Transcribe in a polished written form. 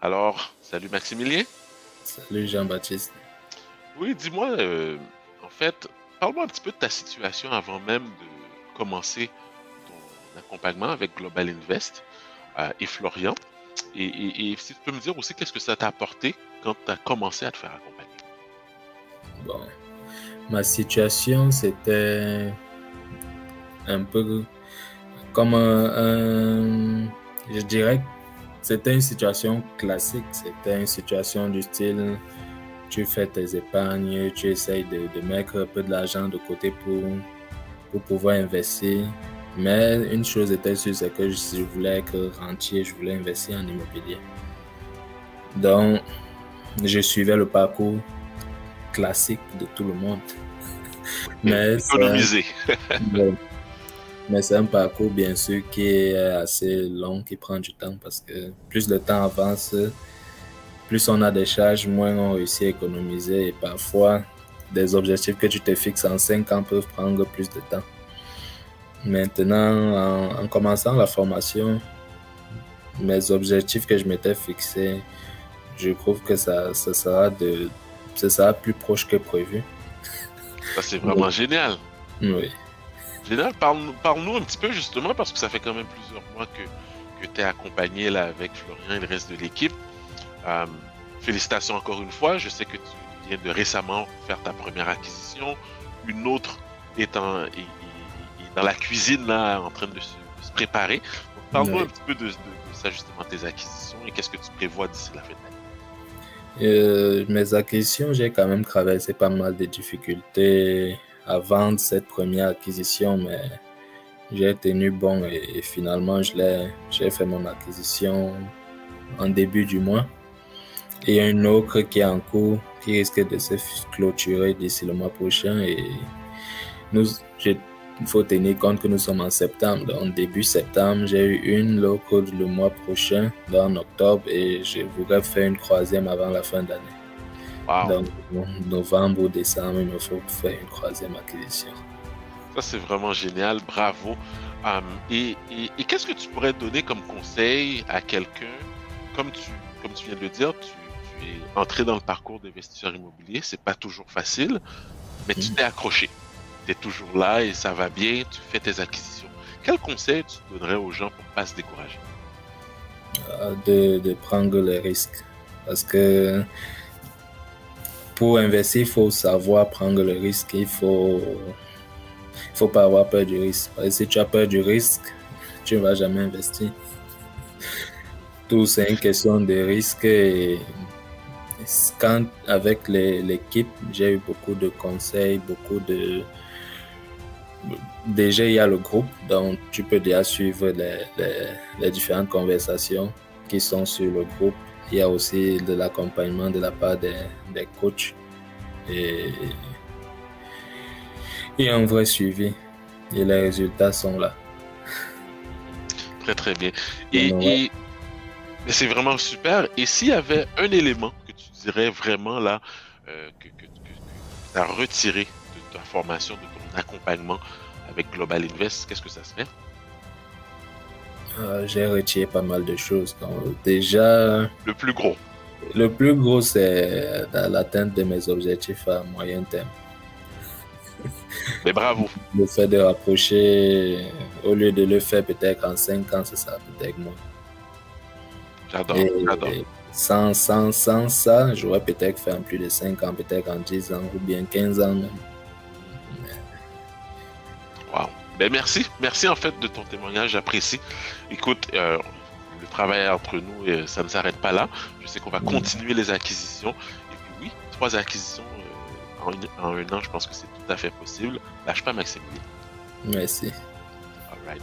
Alors, salut Maximilien. Salut Jean-Baptiste. Oui, dis-moi, en fait, parle-moi un petit peu de ta situation avant même de commencer ton accompagnement avec Global Invest et Florian. Et si tu peux me dire aussi qu'est-ce que ça t'a apporté quand tu as commencé à te faire accompagner. Bon, ma situation, c'était un peu comme je dirais que c'était une situation classique. C'était une situation du style, tu fais tes épargnes, tu essayes de mettre un peu de l'argent de côté pour pouvoir investir. Mais une chose était sûre, c'est que je voulais être rentier, je voulais investir en immobilier. Donc, je suivais le parcours classique de tout le monde. Mais Économiser. c'est un parcours, bien sûr, qui est assez long, qui prend du temps parce que plus le temps avance, plus on a des charges, moins on réussit à économiser. Et parfois, des objectifs que tu te fixes en 5 ans peuvent prendre plus de temps. Maintenant, en commençant la formation, mes objectifs que je m'étais fixés, je trouve que ça sera plus proche que prévu. Ça, c'est vraiment génial. Oui. Génial. Parle-nous un petit peu justement, parce que ça fait quand même plusieurs mois que tu es accompagné là, avec Florian et le reste de l'équipe. Félicitations encore une fois. Je sais que tu viens de récemment faire ta première acquisition. Une autre est dans la cuisine là, en train de se préparer. Parle-nous un petit peu de ça justement, tes acquisitions et qu'est-ce que tu prévois d'ici la fin de l'année. Mes acquisitions, j'ai quand même traversé pas mal de difficultés avant cette première acquisition, mais j'ai tenu bon et finalement j'ai fait mon acquisition en début du mois. Et il y a une autre qui est en cours, qui risque de se clôturer d'ici le mois prochain. Et il faut tenir compte que nous sommes en septembre. Donc, début septembre, j'ai eu l'autre le mois prochain, en octobre, et je voudrais faire une troisième avant la fin d'année. Wow. Donc, novembre ou décembre, il me faut faire une troisième acquisition. Ça, c'est vraiment génial. Bravo. Et qu'est-ce que tu pourrais donner comme conseil à quelqu'un, comme tu viens de le dire, tu es entré dans le parcours d'investisseur immobilier, c'est pas toujours facile, mais tu t'es accroché. Tu es toujours là et ça va bien, tu fais tes acquisitions. Quel conseil tu donnerais aux gens pour ne pas se décourager? De prendre les risques. Parce que pour investir, il faut savoir prendre le risque. Il faut pas avoir peur du risque. Parce que si tu as peur du risque, tu ne vas jamais investir. Tout, c'est une question de risque. Et quand, avec l'équipe, j'ai eu beaucoup de conseils, Déjà, il y a le groupe, donc tu peux déjà suivre les différentes conversations qui sont sur le groupe. Il y a aussi de l'accompagnement de la part des coachs et un vrai suivi. Et les résultats sont là. Très, très bien. Mais c'est vraiment super. Et s'il y avait un élément que tu dirais vraiment là, que tu as retiré de ta formation, de ton accompagnement avec Global Invest, qu'est-ce que ça serait? J'ai retiré pas mal de choses. Donc, déjà, le plus gros. Le plus gros, c'est l'atteinte de mes objectifs à moyen terme. Mais bravo. Le fait de rapprocher, au lieu de le faire peut-être en 5 ans, ça sera peut-être moins. J'adore. Sans ça, j'aurais peut-être fait en plus de 5 ans, peut-être en 10 ans ou bien 15 ans même. Wow. Ben merci en fait de ton témoignage, j'apprécie. Écoute, le travail entre nous, ça ne s'arrête pas là. Je sais qu'on va continuer les acquisitions. Et puis oui, 3 acquisitions en un an, je pense que c'est tout à fait possible. Lâche pas, Maximilien. Merci. All right.